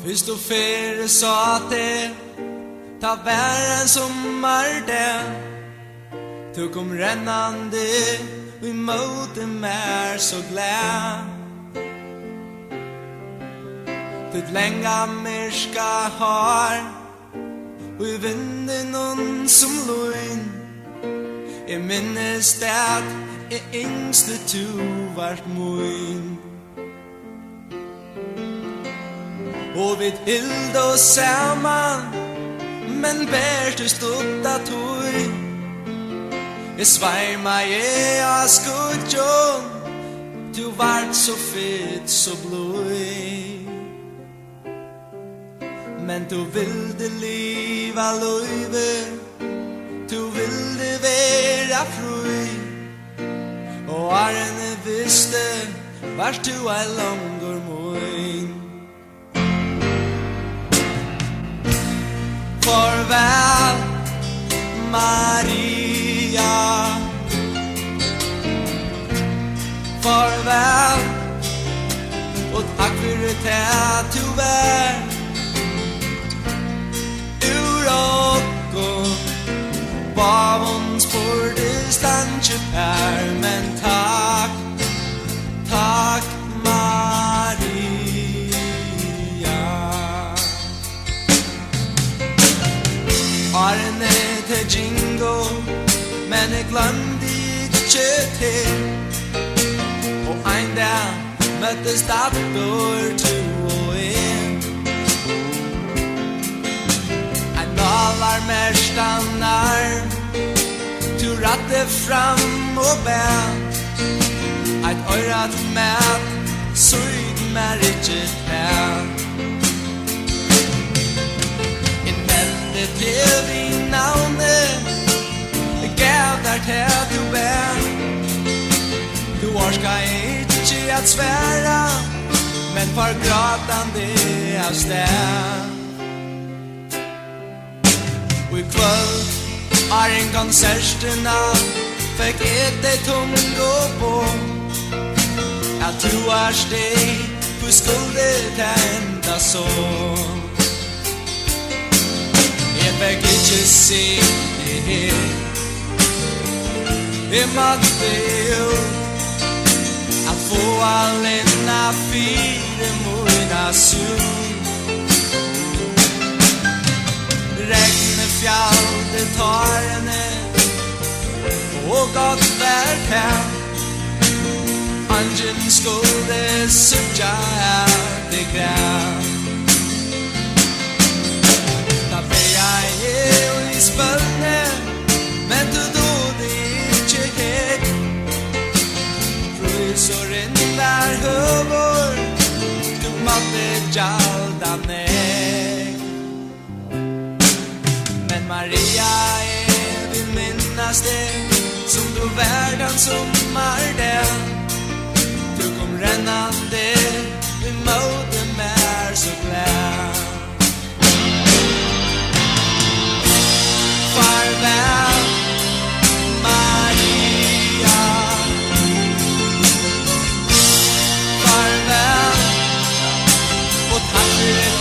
Fyrst og fyrre sa det, ta vær en sommardag. Du kom rennande, vi møte mer så glad. Ditt länga myrska har, og i vinden någon som løgn. Jeg minnes det at jeg yngste tu vart moin. Og vi hild oss saman, men bærst stod at tog. Jeg sveima jeg av skudjon, du vart så fit, så blod. Men du vilde liva løyve, du vilde vera fri. Og Arne visste, vart du ei langur moin. Farvel, Maria. Farvel, og takk for det du vær. Ur okkom, bavon spurtes danske pær. Men takk, takk Maria. Arne til jingo, men jeg glemte ikke til. Og ein dag møttes datter to og en. Ein malar mer stannar, tu ratte fram og bær. Eit øyrat mat, søyd mer ikke tær. Til din navne, gav der til du bær. Du orska ikke at sværa, men forgratande av sted. Og i kvöld en konsertena, fikk det tungo på. At du steg, for skulle tenda så. Jeg fikk ikke se det her. Jeg måtte jo at få alene fire møyna sun. Regne fjallte tårene og godt vært her. Angen skulle sutja det græv. Jeg i spølne, men du døde ikke hek. Frysor inn der høver, du måtte gjalda nek. Men Maria, jeg vil minnes det, som du verden sommar der. Du kom rennande, vi møte mer så glad. Farvel, Maria. Farvel, og takk for